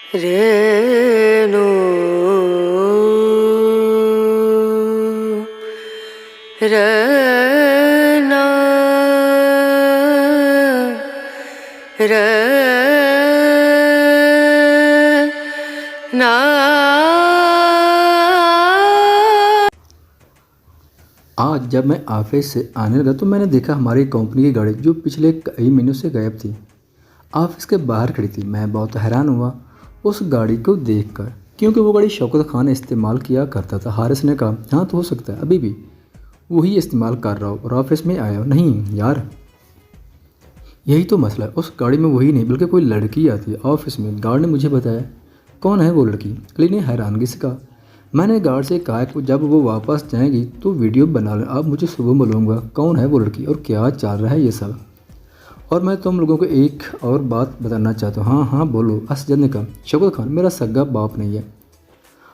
रेणु रना रना। आज जब मैं ऑफिस से आने लगा तो मैंने देखा हमारी कंपनी की गाड़ी जो पिछले कई महीनों से गायब थी ऑफिस के बाहर खड़ी थी। मैं बहुत हैरान हुआ उस गाड़ी को देखकर, क्योंकि वो गाड़ी शौकत खान ने इस्तेमाल किया करता था। हारिस ने कहा, हाँ तो हो सकता है अभी भी वही इस्तेमाल कर रहा हो और ऑफिस में आया हो। नहीं यार, यही तो मसला है, उस गाड़ी में वही नहीं बल्कि कोई लड़की आती है ऑफिस में। गार्ड ने मुझे बताया। कौन है वो लड़की? अली ने हैरानगी से कहा। मैंने गार्ड से कहा कि जब वो वापस जाएंगी तो वीडियो बना लें, अब मुझे सुबह मिलूंगा कौन है वो लड़की और क्या चल रहा है ये सब। और मैं तुम लोगों को एक और बात बताना चाहता हूँ। हाँ हाँ बोलो, असजद ने कहा। शौकत खान मेरा सगा बाप नहीं है।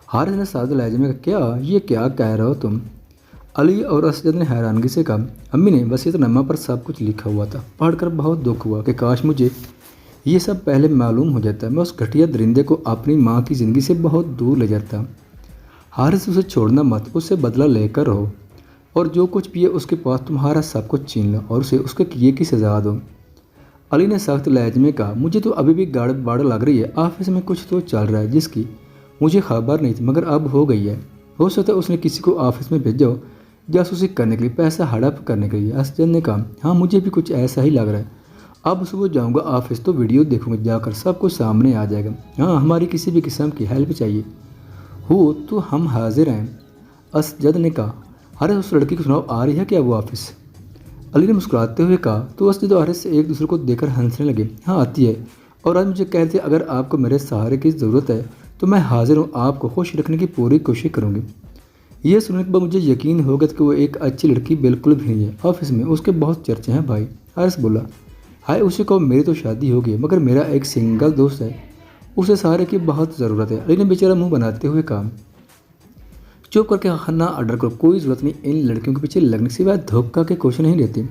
हारिस ने सादे लहजे में कहा, क्या ये क्या कह रहे हो तुम? अली और असजद ने हैरानगी से कहा, अम्मी ने वसीयतनामा पर सब कुछ लिखा हुआ था। पढ़कर बहुत दुख हुआ कि काश मुझे ये सब पहले मालूम हो जाता। मैं उस घटिया दरिंदे को अपनी माँ की ज़िंदगी से बहुत दूर ले जाता। हारिस, उसे छोड़ना मत, उससे बदला लेकर रहो और जो कुछ भी है उसके पास तुम्हारा सब कुछ छीन लो और उसे उसके किए की सज़ा दो। अली ने सख्त लहजे में कहा, मुझे तो अभी भी गड़बड़ लग रही है। ऑफिस में कुछ तो चल रहा है जिसकी मुझे खबर नहीं थी, मगर अब हो गई है। हो सकता है उसने किसी को ऑफिस में भेजा हो जासूसी करने के लिए, पैसा हड़प करने के लिए। असजद ने कहा, हाँ मुझे भी कुछ ऐसा ही लग रहा है। अब सुबह जाऊँगा ऑफिस तो वीडियो देखूँगा, जाकर सब कुछ सामने आ जाएगा। हाँ, हमारी किसी भी किस्म की हेल्प चाहिए हो तो हम हाजिर हैं। असजद ने कहा, अरे उस लड़की को सुनाओ, आ रही है क्या वो ऑफिस? अली ने मुस्कुराते हुए कहा। तो असजद और हारिस एक दूसरे को देखकर हंसने लगे। हाँ आती है, और आज मुझे कह रही थी अगर आपको मेरे सहारे की ज़रूरत है तो मैं हाजिर हूँ, आपको खुश रखने की पूरी कोशिश करूँगी। ये सुनने के बाद मुझे यकीन हो गया कि वो एक अच्छी लड़की बिल्कुल भी नहीं है। ऑफिस में उसके बहुत चर्चे हैं भाई। हारिस बोला, हाय उसे कहो मेरी तो शादी हो गई मगर मेरा एक सिंगल दोस्त है, उसे सहारे की बहुत ज़रूरत है। अली ने बेचारा मुंह बनाते हुए कहा, चुप करके खाना ऑर्डर करो, कोई ज़रूरत नहीं इन लड़कियों के पीछे लगने के सिवाय धोखा के क्वेश्चन नहीं रहती।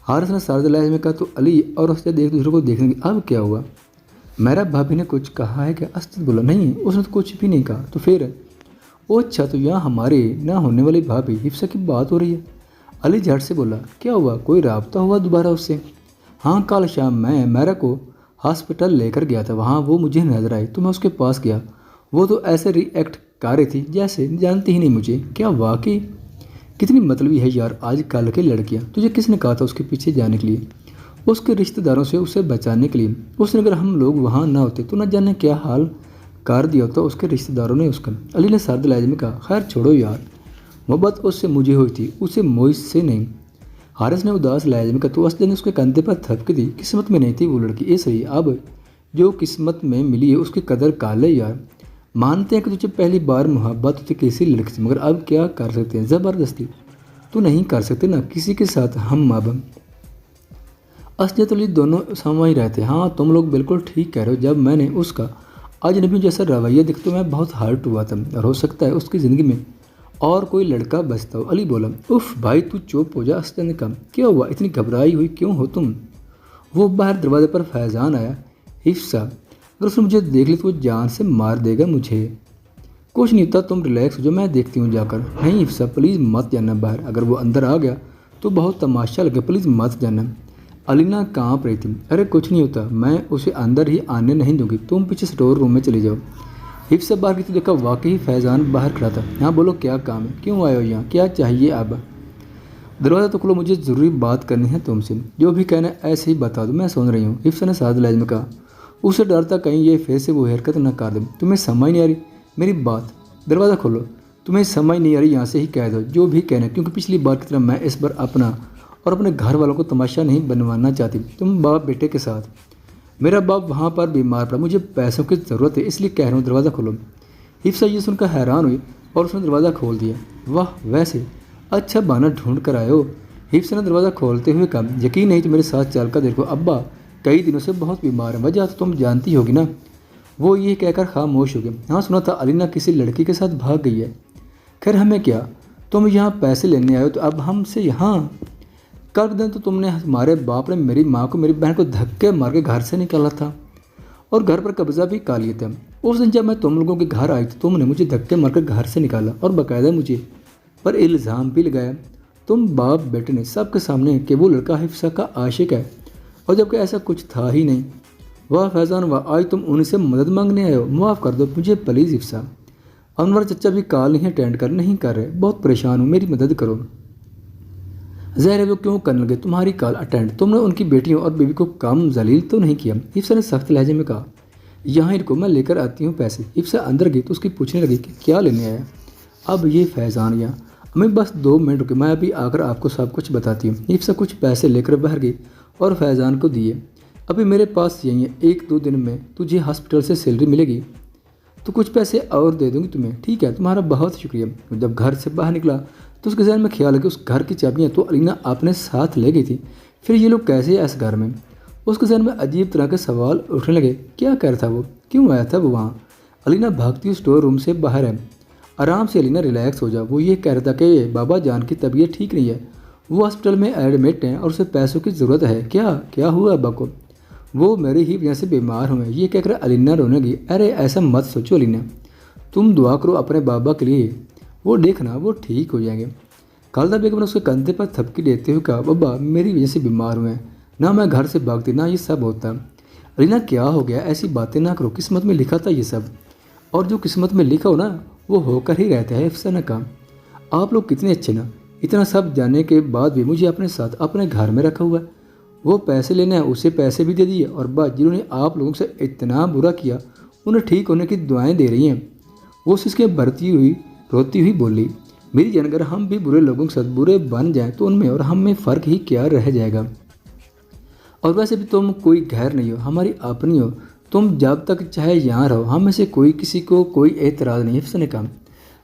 हारिस ने सार्द लहजे में कहा। तो अली और असजद एक दूसरे को देखने लगे। अब क्या हुआ? मेरा भाभी ने कुछ कहा है क्या? असजद बोला, नहीं उसने तो कुछ भी नहीं कहा। तो फिर? ओ अच्छा, तो यहाँ हमारी ना होने वाली भाभी हिफ्सा की बात हो रही है। अली झट से बोला, क्या हुआ, कोई रब्ता हुआ दोबारा उससे? हाँ, कल शाम मैं मेरा को हॉस्पिटल लेकर गया था, वहाँ वो मुझे नजर आई तो मैं उसके पास गया। वो तो ऐसे रिएक्ट कर रही थी जैसे जानती ही नहीं मुझे। क्या वाकई कितनी मतलबी है यार आज कल की लड़कियाँ। तुझे किसने कहा था उसके पीछे जाने के लिए? उसके रिश्तेदारों से उसे बचाने के लिए। उसने अगर हम लोग वहाँ ना होते तो न जाने क्या हाल कर दिया होता उसके रिश्तेदारों ने उसका। अली ने सर्द लहजे में कहा, खैर छोड़ो यार, मोहब्बत उससे मुझे हुई थी, उसे मोइस से नहीं। हारिस ने उदास लहजे में कहा। तो असद ने उसके कंधे पर थपकी दी। किस्मत में नहीं थी वो लड़की, इसलिए अब जो किस्मत में मिली है उसकी कदर कर ले यार। मानते हैं कि तुझे पहली बार मोहब्बत होती किसी लड़की से, मगर अब क्या कर सकते हैं, ज़बरदस्ती तो नहीं कर सकते ना किसी के साथ हम अब। असद अली दोनों समझ रहे थे। हाँ तुम लोग बिल्कुल ठीक कह रहे हो। जब मैंने उसका अजनबी जैसा रवैया देखा तो मैं बहुत हर्ट हुआ था और हो सकता है उसकी ज़िंदगी में और कोई लड़का बचता हो। अली बोला, उफ भाई तू चुप हो जा। असद ने कहा, क्या हुआ, इतनी घबराई हुई क्यों हो तुम? वो बाहर दरवाजे पर फैज़ान आया। हिफ्सा, अगर उसने मुझे देख ली तो वो जान से मार देगा मुझे। कुछ नहीं होता, तुम रिलैक्स हो जाओ, मैं देखती हूँ जाकर। नहीं हिफ्सा प्लीज़ मत जाना बाहर, अगर वो अंदर आ गया तो बहुत तमाशा लगे, प्लीज़ मत जाना। अलीना काँप रही थी। अरे कुछ नहीं होता, मैं उसे अंदर ही आने नहीं दूंगी, तुम पीछे स्टोर रूम में चली जाओ। हिफ्सा बाहर की तो देखा वाकई फैज़ान बाहर खड़ा था। हाँ बोलो क्या काम है, क्यों आए हो यहाँ, क्या चाहिए? अब दरवाज़ा तो खोलो, मुझे ज़रूरी बात करनी है तुमसे। जो भी कहना है ऐसे ही बता दो, मैं सुन रही हूँ। हिफ्सा ने साद लहजे में कहा। उसे डर था कहीं ये फिर से वो हरकत न कर दे। तुम्हें समझ नहीं आ रही मेरी बात? दरवाज़ा खोलो, तुम्हें समझ नहीं आ रही यहाँ से ही कह दो जो भी कहना, क्योंकि पिछली बार की तरह मैं इस बार अपना और अपने घर वालों को तमाशा नहीं बनवाना चाहती। तुम बाप बेटे के साथ, मेरा बाप वहाँ पर बीमार पड़ा, मुझे पैसों की ज़रूरत है इसलिए कह रहा हूँ दरवाज़ा खोलो। हिफ्सा ये सुनकर हैरान हुई और उसने दरवाज़ा खोल दिया। वाह वैसे अच्छा बहाना ढूंढ कर आए हो। हिफ्सा ने दरवाज़ा खोलते हुए कहा, यकीन नहीं तो मेरे साथ चल कर देखो, अब्बा कई दिनों से बहुत बीमार है, वजह तो तुम जानती होगी ना। वो ये कहकर खामोश हो गए। हाँ सुना था अलीना किसी लड़की के साथ भाग गई है। खैर हमें क्या, तुम यहाँ पैसे लेने आए हो तो अब हमसे यहाँ कर दें। तो तुमने हमारे बाप ने मेरी माँ को मेरी बहन को धक्के मार के घर से निकाला था اور گھر پر قبضہ بھی کر لیا تھا۔ اس دن جب میں تم لوگوں کے گھر آئی تو تم نے مجھے دھکے مار کر گھر سے نکالا اور باقاعدہ مجھے پر الزام بھی لگایا، تم باپ بیٹے نے سب کے سامنے، کہ وہ لڑکا حفصہ کا عاشق ہے، اور جبکہ ایسا کچھ تھا ہی نہیں۔ واہ فیضان واہ، آج تم ان سے مدد مانگنے آئے ہو؟ معاف کر دو مجھے پلیز حفصہ۔ انور چچا بھی کال نہیں کر رہے، بہت پریشان ہوں، میری مدد کرو۔ ظاہر ہے وہ کیوں کرنے لگے تمہاری کال اٹینڈ؟ تم نے ان کی بیٹیوں اور بیوی کو کم ذلیل تو نہیں کیا؟ حفصہ نے سخت لہجے میں کہا۔ یہاں رکو، میں لے کر آتی ہوں پیسے۔ حفصہ اندر گئی تو اس کی پوچھنے لگی کہ کیا لینے آیا؟ اب یہ فیضان یہاں، ہمیں بس 2 منٹ رکے، میں ابھی آ کر آپ کو سب کچھ بتاتی ہوں۔ حفصہ کچھ پیسے لے کر باہر گئی اور فیضان کو دیے۔ ابھی میرے پاس یہی ہے، 1-2 دن میں تجھے ہاسپٹل سے سیلری ملے گی تو کچھ پیسے اور دے دوں گی تمہیں، ٹھیک ہے؟ تمہارا بہت شکریہ۔ جب گھر سے باہر نکلا تو اس کے ذہن میں خیال ہے کہ اس گھر کی چابیاں تو علینہ اپنے ساتھ لے گئی تھی، پھر یہ لوگ کیسے آئے اس گھر میں؟ اس کے ذہن میں عجیب طرح کے سوال اٹھنے لگے، کیا کر تھا وہ، کیوں آیا تھا وہ وہاں؟ علینہ بھاگتی ہوئی اسٹور روم سے باہر ہے۔ آرام سے علینہ، ریلیکس ہو جا۔ وہ یہ کہہ رہا تھا کہ بابا جان کی طبیعت ٹھیک نہیں ہے، وہ ہاسپٹل میں ایڈمٹ ہیں اور اسے پیسوں کی ضرورت ہے۔ کیا ہوا ابا کو؟ وہ میری ہی وجہ سے بیمار ہوئے ہیں، یہ کہہ کر علینہ رونے لگی۔ ارے ایسا مت سوچو علینہ، تم دعا کرو اپنے بابا کے لیے، وہ دیکھنا وہ ٹھیک ہو جائیں گے۔ خالدہ بیگم نے اس کے کندھے پر تھپکی دیتے ہوئے کہا، بابا میری وجہ سے بیمار ہوئے ہیں، نہ میں گھر سے بھاگتی نہ یہ سب ہوتا۔ علینہ کیا ہو گیا؟ ایسی باتیں نہ کرو، قسمت میں لکھا تھا یہ سب، اور جو قسمت میں لکھا ہو نا وہ ہو کر ہی رہتا ہے۔ حفصہ نے کہا، آپ لوگ کتنے اچھے نا، اتنا سب جاننے کے بعد بھی مجھے اپنے ساتھ اپنے گھر میں رکھا ہوا ہے۔ وہ پیسے لینا ہے اسے پیسے بھی دے دیے، اور بات جنہوں نے آپ لوگوں سے اتنا برا کیا انہیں ٹھیک ہونے کی دعائیں دے رہی ہیں۔ وہ سسکیں بھرتی ہوئی روتی ہوئی بولی، میری جان اگر ہم بھی برے لوگوں کے ساتھ برے بن جائیں تو ان میں اور ہم میں فرق ہی کیا رہ جائے گا؟ اور ویسے بھی تم کوئی غیر نہیں ہو، ہماری اپنی ہو، تم جب تک چاہے یہاں رہو، ہم میں سے کوئی کسی کو کوئی اعتراض نہیں۔ حفصہ نے کہا،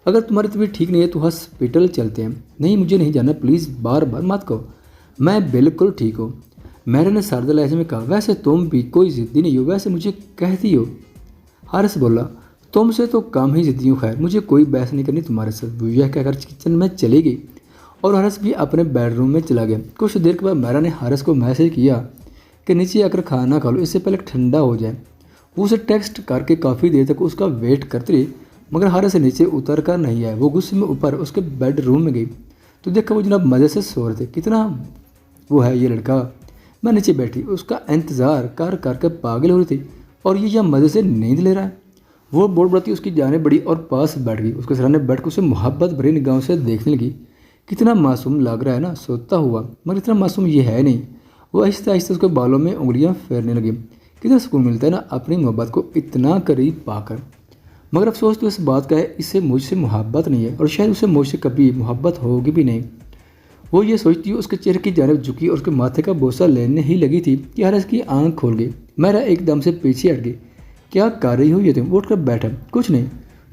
اگر تمہاری طبیعت ٹھیک نہیں ہے تو ہاسپٹل چلتے ہیں۔ نہیں مجھے نہیں جانا، پلیز بار بار مت کہو، میں بالکل ٹھیک ہوں۔ میرے نے سردہ لہجے میں کہا، ویسے تم بھی کوئی ضدی نہیں ہو، ویسے مجھے کہتی ہو۔ حارث بولا، تم سے تو کم ہی ضدی ہوں، خیر مجھے کوئی بحث نہیں کرنی تمہارے ساتھ۔ وہ یہ کہہ کر کچن میں چلی گئی اور حارث بھی اپنے بیڈ روم میں چلا گیا۔ کچھ دیر کے بعد میرا نے حارث کو میسج کیا کہ نیچے آ کر کھانا کھا لو، اس سے پہلے ٹھنڈا ہو جائے۔ وہ اسے ٹیکسٹ کر کے کافی دیر تک اس کا ویٹ کرتی رہی، مگر حارث سے نیچے اتر کر نہیں آیا۔ وہ غصے میں اوپر اس کے بیڈ روم میں گئی تو دیکھا وہ جناب مزے سے سو رہے تھے۔ کتنا وہ ہے یہ لڑکا، میں نیچے بیٹھی اس کا انتظار کر کر کے پاگل ہو رہی تھی، اور یہ مزے سے نیند لے رہا ہے۔ وہ بوڑھ بڑھتی اس کی جانب بڑھی اور پاس بیٹھ گئی، اس کے سرانے بیٹھ کر اسے محبت بھری نگاہوں سے دیکھنے لگی۔ کتنا معصوم لگ رہا ہے نا، سوتا ہوا، مگر اتنا معصوم یہ ہے نہیں۔ وہ آہستہ آہستہ اس کے بالوں میں انگلیاں پھیرنے لگی۔ کتنا سکون ملتا ہے نا اپنی محبت کو اتنا قریب پا کر، مگر افسوس تو اس بات کا ہے اسے مجھ سے محبت نہیں ہے، اور شاید اسے مجھ سے کبھی محبت ہوگی بھی نہیں۔ وہ یہ سوچتی اس کے چہرے کی جانب جھکی اور اس کے ماتھے کا بوسہ لینے ہی لگی تھی کہ حارث کی آنکھ کھول گئی۔ میرا ایک دم سے پیچھے ہٹ گئی، کیا کر رہی ہو یہ تم؟ اٹھ کر بیٹھا، کچھ نہیں،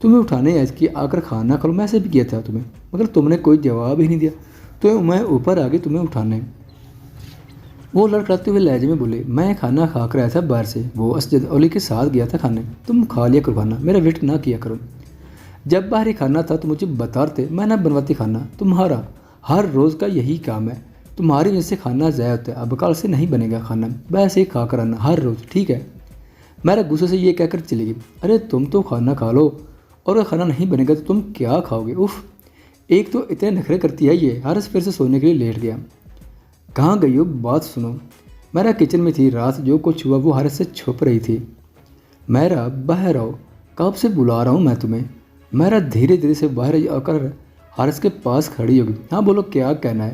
تمہیں اٹھانے آج کی آ کر کھانا کھا لو، میں سے بھی کیا تھا تمہیں، مگر تم نے کوئی جواب ہی نہیں دیا تو میں اوپر آ گئی تمہیں اٹھانے۔ وہ لڑکھڑاتے ہوئے لہجے میں بولے، میں کھانا کھا کر آیا تھا باہر سے، وہ اسجد اولی کے ساتھ گیا تھا کھانے، تم کھا لیا کرو کھانا، میرا ویٹ نہ کیا کرو۔ جب باہر ہی کھانا تھا تو مجھے بتاتے، میں نہ بنواتی کھانا، تمہارا ہر روز کا یہی کام ہے، تمہاری وجہ سے کھانا ضائع ہوتا ہے، اب کل سے نہیں بنے گا کھانا، ویسے ہی کھا کر آنا ہر روز، ٹھیک ہے؟ میرا غصے سے یہ کہہ کر چلی گئی، ارے تم تو کھانا کھا لو، اور اگر کھانا نہیں بنے گا تو تم کیا کھاؤ گے؟ اف، ایک تو اتنے نخرے کرتی ہے یہ۔ حارث پھر سے سونے کے لیے لیٹ گیا۔ کہاں گئی ہو؟ بات سنو۔ میرا کچن میں تھی، رات جو کچھ ہوا وہ حارث سے چھپ رہی تھی۔ میرا باہر آؤ، کب سے بلا رہا ہوں میں تمہیں۔ میرا دھیرے دھیرے سے باہر آ کر حارث کے پاس کھڑی ہوگی۔ ہاں بولو کیا کہنا ہے؟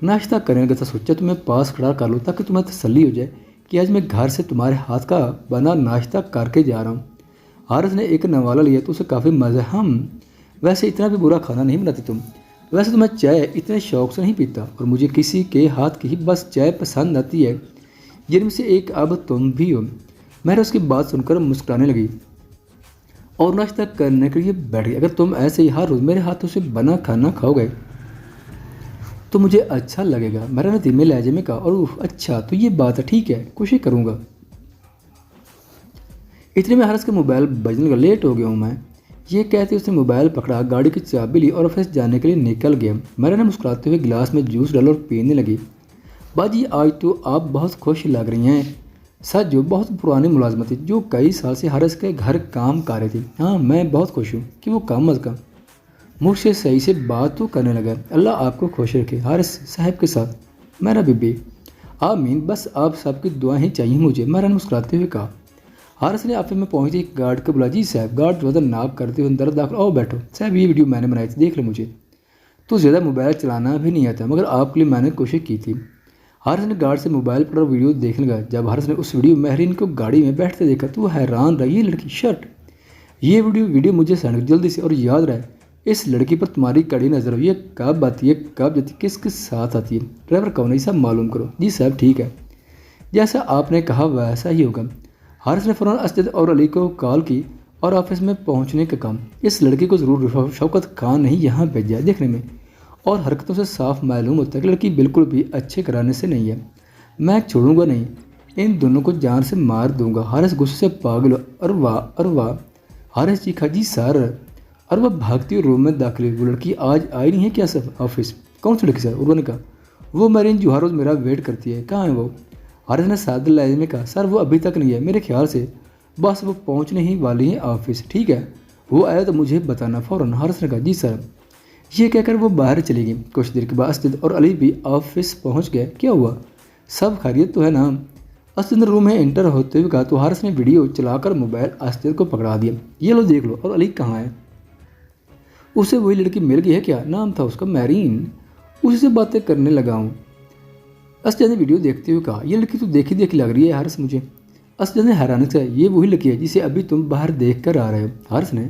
ناشتہ کرنے کا تھا، سوچا تمہیں پاس کھڑا کر لوں تاکہ تمہیں تسلی ہو جائے کہ آج میں گھر سے تمہارے ہاتھ کا بنا ناشتہ کر کے جا رہا ہوں۔ حارث نے ایک نوالا لیا تو اسے کافی مزہ، ویسے اتنا بھی برا کھانا نہیں بناتی تم، ویسے تو میں چائے اتنے شوق سے نہیں پیتا، اور مجھے کسی کے ہاتھ کی ہی بس چائے پسند آتی ہے، جن میں سے ایک اب تم بھی ہو۔ میرا اس کی بات سن کر مسکرانے لگی اور ناشتہ کرنے کے لیے بیٹھ گئی۔ اگر تم ایسے ہی ہر روز میرے ہاتھوں سے بنا کھانا کھاؤ گے تو مجھے اچھا لگے گا، میرا نے دھیمے لہجے میں کہا۔ اور اچھا تو یہ بات ہے، ٹھیک ہے، کوشش کروں گا۔ اتنے میں حارث کا موبائل بجنے لگا، لیٹ ہو گیا ہوں میں، یہ کہتے اس نے موبائل پکڑا، گاڑی کی چابی لی اور آفس جانے کے لیے نکل گیا۔ میرا نے مسکراتے ہوئے گلاس میں جوس ڈالا اور پینے لگی۔ باجی آج تو آپ بہت خوش لگ رہی ہیں، सच जो बहुत पुरानी मुलाजमत थी जो कई साल से हारिस के घर काम कर रही थी। हाँ, मैं बहुत खुश हूँ कि वो कम अज़ कम मुझसे सही से बात तो करने लगा। अल्लाह आपको खुश रखे हारिस साहब के साथ, मेरा बीबी। आमीन, बस आप सबकी दुआएं चाहिए मुझे, मैंने मुस्कुराते हुए कहा। हारिस ने ऑफिस में पहुंचते एक गार्ड को बुला। जी साहब। गार्ड ज़्यादा नाक करते हुए अंदर दाखिल। आओ बैठो साहब, ये वीडियो मैंने बनाई थी, देख लो मुझे तो ज़्यादा मोबाइल चलाना भी नहीं आता, मगर आपके लिए मैंने कोशिश की थी। हारिस ने गार्ड से मोबाइल पर वीडियो देखने लगा। जब हारिस ने उस वीडियो महरीन को गाड़ी में बैठते देखा तो वो हैरान रहा। ये लड़की शर्ट, ये वीडियो मुझे सेंड जल्दी से, और याद रहे इस लड़की पर तुम्हारी कड़ी नज़र हो। ये कब आती है, कब जाती है, किसके साथ आती है, ड्राइवर कौन है, सब मालूम करो। जी साहब ठीक है, जैसा आपने कहा वैसा ही होगा। हारिस ने फ़ौरन असद और अली को कॉल की और ऑफिस में पहुंचने का काम। इस लड़की को ज़रूर शौकत खान नहीं यहाँ भेजा है। देखने में और हरकतों से साफ मालूम होता है कि लड़की बिल्कुल भी अच्छे कराने से नहीं है। मैं छोड़ूंगा नहीं, इन दोनों को जान से मार दूंगा। हारिस गुस्से से पागल। अरवा हारिस चीखा। जी सर। अरवा भागती हुई रूम में दाखिल हुई। वो लड़की आज आई नहीं है क्या सर ऑफिस? कौन सी लड़की सर? उर्वा ने कहा। वो मरीन जो हर रोज़ मेरा वेट करती है। कहाँ है वो? हारिस ने सादे लहजे में कहा। सर वो अभी तक नहीं है, मेरे ख्याल से बस वो पहुँचने ही वाली है ऑफिस। ठीक है, वो आया तो मुझे बताना फ़ौरन। हारिस ने कहा। जी सर। ये कहकर वो बाहर चली गई। कुछ देर के बाद असद और अली भी ऑफिस पहुंच गए। क्या हुआ, सब खैरियत तो है ना? असद ने रूम में एंटर होते हुए कहा तो हारिस ने वीडियो चलाकर मोबाइल असद को पकड़ा दिया। ये लो देख लो। और अली कहाँ है? उसे वही लड़की मिल गई है क्या? नाम था उसका महरीन, उसी से बातें करने लगा हूँ। असद ने वीडियो देखते हुए कहा। ये लड़की तो देखी देखी लग रही है हारिस मुझे। असद ने हैरानी से, ये वही लड़की है जिसे अभी तुम बाहर देख कर आ रहे हो? हारिस ने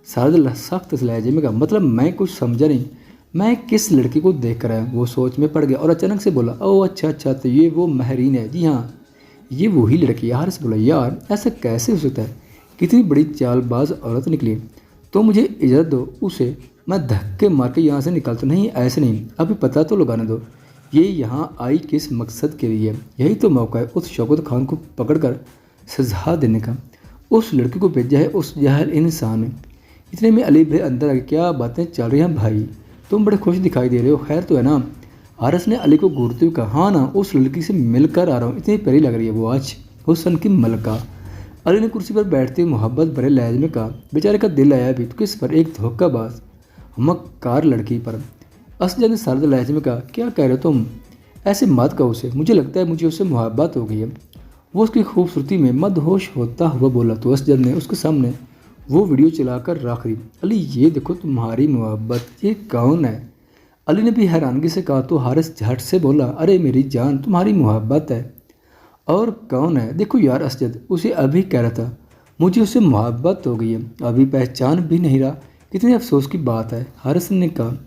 सख्त लहजे में कहा। मतलब मैं कुछ समझा नहीं, मैं किस लड़की को देख कर आया? वो सोच में पड़ गया और अचानक से बोला। ओह अच्छा, तो ये वो महरीन है। जी हाँ, ये वही लड़की है। हारिस बोला। यार ऐसा कैसे हो सकता है, कितनी बड़ी चालबाज औरत निकली। तो मुझे इजाज़त दो, उसे मैं धक्के मार के यहाँ से निकालता। नहीं ऐसे नहीं, अभी पता तो लगाने दो ये यहाँ आई किस मकसद के लिए। यही तो मौका है उस शौकत खान को पकड़कर सजा देने का। उस लड़की को भेजा है उस जाहिल इंसान ने। इतने में अली भाई अंदर आ गए। क्या बातें चल रही हैं भाई, तुम बड़े खुश दिखाई दे रहे हो, खैर तो है ना? हारिस ने अली को घूरते हुए कहा। हाँ ना, उस लड़की से मिलकर आ रहा हूँ, इतनी प्यारी लग रही है वो आज, हुस्न की मलका। अली ने कुर्सी पर बैठते हुए मोहब्बत भरे लहजे में कहा। बेचारे का दिल आया भी तो किस पर? एक धोखाबाज मक्कार लड़की पर। असद ने सर्द लहजे में कहा। क्या कह रहे हो तुम? ऐसे मत कहो उसे, मुझे लगता है मुझे उससे मोहब्बत हो गई है। वो उसकी खूबसूरती में मदहोश होता हुआ बोला तो असद ने उसके सामने वो वीडियो चलाकर रख दी। अली ये देखो तुम्हारी मोहब्बत, ये कौन है? अली ने भी हैरानगी से कहा तो हारिस झट से बोला। अरे मेरी जान, तुम्हारी मोहब्बत है। और कौन है? देखो यार असद, उसे अभी कह रहा था मुझे उससे मोहब्बत हो गई है, अभी पहचान भी नहीं रहा। कितने अफसोस की बात है। हारिस ने कहा।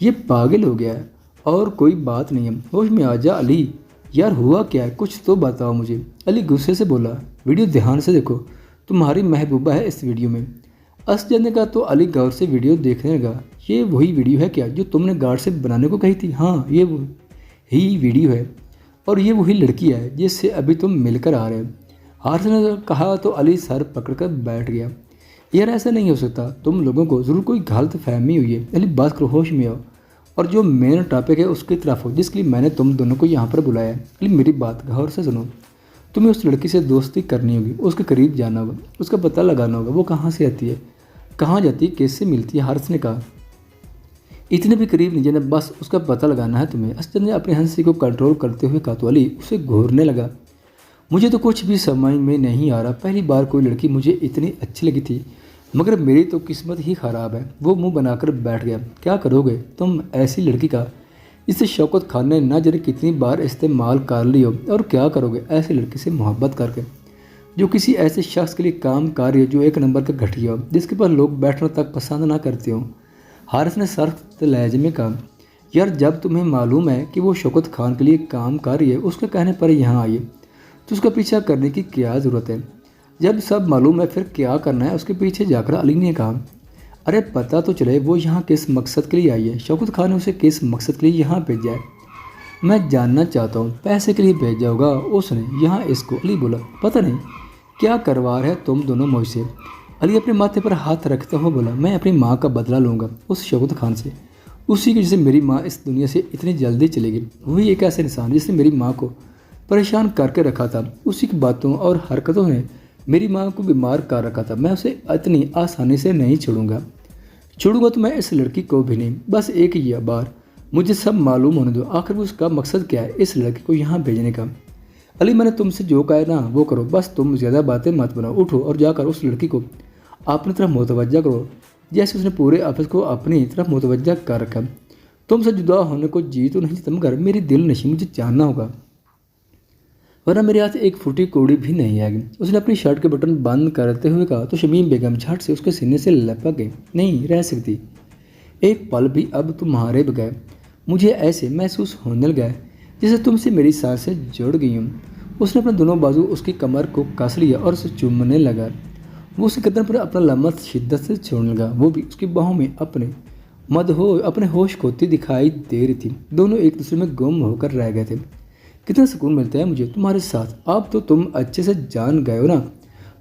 ये पागल हो गया है और कोई बात नहीं है, होश में आ जा अली। यार हुआ क्या है, कुछ तो बताओ मुझे। अली गुस्से से बोला। वीडियो ध्यान से देखो, तुम्हारी महबूबा है इस वीडियो में। असद ने कहा तो अली गौर से वीडियो देखने लगा। ये वही वीडियो है क्या जो तुमने गार्ड से बनाने को कही थी? हाँ, ये वही वीडियो है और ये वही लड़की है जिससे अभी तुम मिलकर आ रहे हो। हारिस ने कहा तो अली सर पकड़कर बैठ गया। यार ऐसा नहीं हो सकता, तुम लोगों को ज़रूर कोई गलत फहमी हुई है। अली बात करो, होश में आओ और जो मेन टॉपिक है उसकी तरफ हो जिसके लिए मैंने तुम दोनों को यहाँ पर बुलाया है। अली मेरी बात गौर से सुनो। तुम्हें उस लड़की से दोस्ती करनी होगी, उसके करीब जाना होगा, उसका पता लगाना होगा वो कहाँ से आती है, कहाँ जाती है, कैसे मिलती है। हारिस ने कहा। इतने भी करीब नहीं जाना, बस उसका पता लगाना है तुम्हें। असद ने अपनी हंसी को कंट्रोल करते हुए कहा तो अली उसे घूरने लगा। मुझे तो कुछ भी समझ में नहीं आ रहा। पहली बार कोई लड़की मुझे इतनी अच्छी लगी थी, मगर मेरी तो किस्मत ही ख़राब है। वो मुंह बनाकर बैठ गया। क्या करोगे तुम ऐसी लड़की का? इसे शौकत खान ने न जाने कितनी बार इस्तेमाल कर ली हो। और क्या करोगे ऐसी लड़की से मोहब्बत करके जो किसी ऐसे शख्स के लिए काम कर रही हो जो एक नंबर का घटिया हो, जिसके पास लोग बैठना तक पसंद ना करते हो। हारिस ने सख्त लहजे में कहा। यार जब तुम्हें मालूम है कि वो शौकत खान के लिए काम कर रही है, उसके कहने पर यहाँ आई तो उसका पीछा करने की क्या ज़रूरत है? जब सब मालूम है फिर क्या करना है उसके पीछे जाकर? अली ने कहा। अरे पता तो चले वो यहाँ किस मकसद के लिए आई है। शौकत खान ने उसे किस मकसद के लिए यहाँ भेजा है? मैं जानना चाहता हूँ। पैसे के लिए भेजा होगा उसने यहाँ इसको। अली बोला। पता नहीं क्या करवा रहे तुम दोनों मुझसे। अली अपने माथे पर हाथ रखते हुए बोला। मैं अपनी माँ का बदला लूँगा उस शौकत खान से, उसी की वजह से मेरी माँ इस दुनिया से इतनी जल्दी चली गई। वही एक ऐसा इंसान जिसने मेरी माँ को परेशान करके रखा था। उसी की बातों और हरकतों ने मेरी माँ को बीमार कर रखा था। मैं उसे इतनी आसानी से नहीं छोड़ूंगा तो मैं इस लड़की को भी नहीं। बस एक ही बार मुझे सब मालूम होने दो, आखिर उसका मकसद क्या है इस लड़की को यहाँ भेजने का। अली, मैंने तुमसे जो कहा है ना वो करो, बस तुम ज़्यादा बातें मत बनाओ। उठो और जाकर उस लड़की को अपनी तरफ मुतवज्जा करो, जैसे उसने पूरे ऑफिस को अपनी तरफ मुतवज्जा कर रखा। तुमसे जुदा होने को जी तो नहीं चाहता, मगर मेरी दिल नशी मुझे जानना होगा, वरना मेरे हाथ एक फूटी कौड़ी भी नहीं आएगी। उसने अपनी शर्ट के बटन बंद करते हुए कहा तो शमीम बेगम झट से उसके सीने से लपक गई। नहीं रह सकती एक पल भी अब तुम्हारे बगैर। मुझे ऐसे महसूस होने लगा जैसे तुमसे मेरी सांसें जुड़ गई हूँ। उसने अपने दोनों बाजू उसकी कमर को कस लिया और उसे चूमने लगा। वो उसके गर्दन पर अपना लम्हा शिद्दत से छोड़ने लगा। वो भी उसकी बाहों में अपने होश खोती दिखाई दे रही थी। दोनों एक दूसरे में गुम होकर रह गए थे। कितना सुकून मिलता है मुझे तुम्हारे साथ। अब तो तुम अच्छे से जान गए हो ना।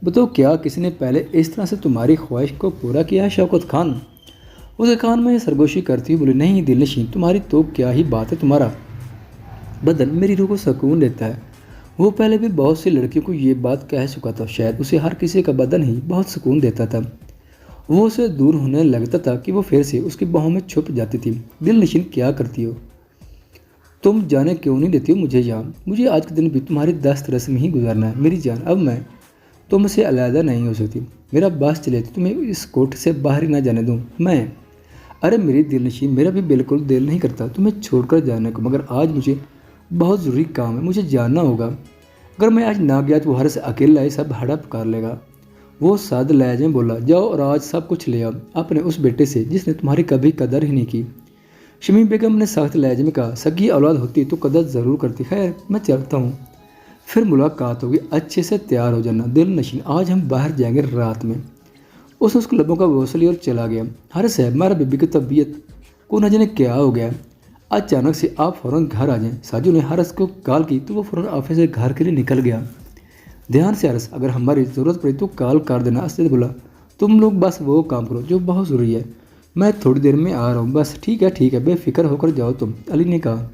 बताओ, क्या किसी ने पहले इस तरह से तुम्हारी ख्वाहिश को पूरा किया है? शौकत खान उसके कान में सरगोशी करती हुई बोली, नहीं दिलनशीन, तुम्हारी तो क्या ही बात है। तुम्हारा बदन मेरी रूह को सुकून देता है। वो पहले भी बहुत सी लड़कियों को ये बात कह चुका था। शायद उसे हर किसी का बदन ही बहुत सुकून देता था। वो उसे दूर होने लगता था कि वो फिर से उसकी बाहों में छुप जाती थी। दिलनशीन, क्या करती हो तुम? जाने क्यों नहीं देती हो मुझे जान? मुझे आज के दिन भी तुम्हारी दस्त रस्म ही गुजारना है मेरी जान। अब मैं तुमसे अलहदा नहीं हो सकती। मेरा बस चले तो तुम्हें इस कोठे से बाहर ही ना जाने दूँ मैं। अरे मेरी दिलनशीन, मेरा भी बिल्कुल दिल नहीं करता तुम्हें छोड़कर जाने को, मगर आज मुझे बहुत ज़रूरी काम है, मुझे जानना होगा। अगर मैं आज ना गया तो वो हर से अकेला ही सब हड़प कर लेगा। वो साद लहजे में बोला, जाओ और आज सब कुछ ले आओ अपने उस बेटे से जिसने तुम्हारी कभी कदर ही नहीं की। शमीम बेगम ने सख्त लहजे में कहा, सगी औलाद होती तो कदर ज़रूर करती। खैर मैं चलता हूँ, फिर मुलाकात होगी। अच्छे से तैयार हो जाना दिलनशीन, आज हम बाहर जाएंगे रात में। उसके लबों का बोसल लिया और चला गया। हर साहब, हमारा बीबी की तबीयत को न जाने क्या हो गया, अचानक से आप फ़ौरन घर आ जाएं। साजू ने हरस को कॉल की तो वो फ़ौरन ऑफिस से घर के लिए निकल गया। ध्यान से हरस, अगर हमारी ज़रूरत पड़ी तो कॉल कर देना। असद बोला, तुम लोग बस वो काम करो जो बहुत ज़रूरी है, मैं थोड़ी देर में आ रहा हूँ। बस ठीक है, बेफिक्र होकर जाओ तुम, अली ने कहा।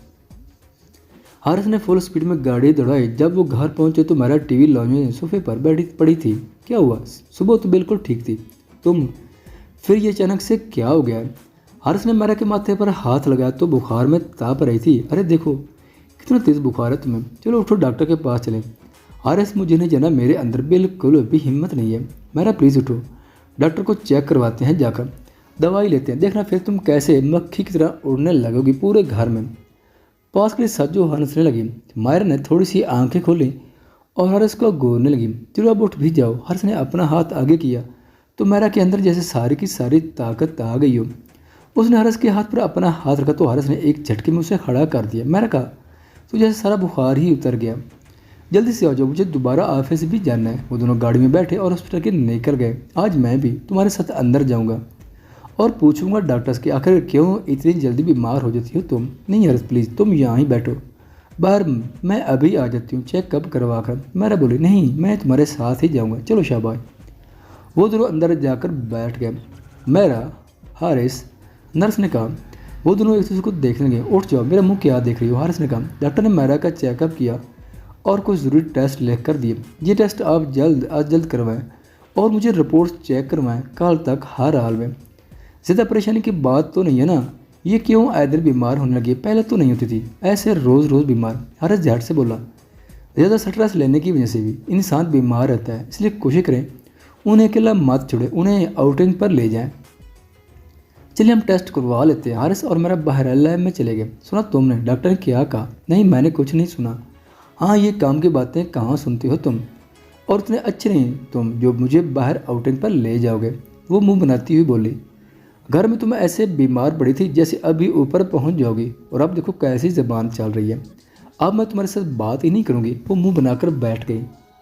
हारिस ने फुल स्पीड में गाड़ी दौड़ाई। जब वो घर पहुंचे तो मेरा टीवी लॉन्च में सोफे पर बैठी पड़ी थी। क्या हुआ? सुबह तो बिल्कुल ठीक थी तुम, फिर ये अचानक से क्या हो गया? हारिस ने मेरा के माथे पर हाथ लगाया तो बुखार में ताप रही थी। अरे देखो कितना तेज़ बुखार है तुम्हें, चलो उठो डॉक्टर के पास चले। हारिस, मुझे नहीं जाना, मेरे अंदर बिल्कुल भी हिम्मत नहीं है। मेरा प्लीज़ उठो, डॉक्टर को चेक करवाते हैं, जाकर दवाई लेते हैं, देखना फिर तुम कैसे मक्खी की तरह उड़ने लगोगी पूरे घर में। पास के लिए सज्जो हंसने लगी। मायरा ने थोड़ी सी आंखें खोली और हर्ष को घूरने लगी। चलो अब उठ भी जाओ। हर्ष ने अपना हाथ आगे किया तो मायरा के अंदर जैसे सारी की सारी ताकत आ गई हो। उसने हर्ष के हाथ पर अपना हाथ रखा तो हर्ष ने एक झटके में उसे खड़ा कर दिया। मैंने कहा तो जैसे सारा बुखार ही उतर गया। जल्दी से आ जाओ, मुझे दोबारा ऑफिस भी जाना है। वो दोनों गाड़ी में बैठे और हॉस्पिटल के निकल गए। आज मैं भी तुम्हारे साथ अंदर जाऊंगा और पूछूंगा डॉक्टर्स कि आखिर क्यों इतनी जल्दी बीमार हो जाती हो तुम। नहीं हर्ष प्लीज़, तुम यहाँ ही बैठो, बाहर मैं अभी आ जाती हूँ चेकअप करवा कर। मैंने बोली नहीं, मैं तुम्हारे साथ ही जाऊँगा, चलो शाबाश। वो दोनों अंदर जाकर बैठ गए। मेरा हारिस, नर्स ने कहा। वो दोनों एक दूसरे को देखने लगे। उठ जाओ, मेरा मुंह क्या देख रही हो? हारिस ने कहा। डॉक्टर ने मेरा का चेकअप किया और कुछ ज़रूरी टेस्ट लिख कर दिए। ये टेस्ट आप आज जल्द करवाएं और मुझे रिपोर्ट्स चेक करवाएं कल तक हर हाल में। ज़्यादा परेशानी की बात तो नहीं है ना? ये क्यों आए दिन बीमार होने लगी? पहले तो नहीं होती थी ऐसे रोज़ रोज़ बीमार। हारिस झट से बोला। ज़्यादा स्ट्रेस लेने की वजह से भी इंसान बीमार रहता है, इसलिए कोशिश करें उन्हें अकेला मत छोड़े, उन्हें आउटिंग पर ले जाएं। चलिए हम टेस्ट करवा लेते हैं। हारिस और मेरा बाहर लैब में चले गए। सुना तुमने डॉक्टर ने क्या कहा? नहीं, मैंने कुछ नहीं सुना। हाँ, ये काम की बातें कहाँ सुनती हो तुम, और इतने अच्छे नहीं तुम जो मुझे बाहर आउटिंग पर ले जाओगे। वो मुंह बनाती हुई बोली। घर में तुम ऐसे बीमार पड़ी थी जैसे अभी ऊपर पहुंच जाओगी, और अब देखो कैसी ज़बान चल रही है। अब मैं तुम्हारे साथ बात ही नहीं करूँगी। वो मुंह बनाकर बैठ गई।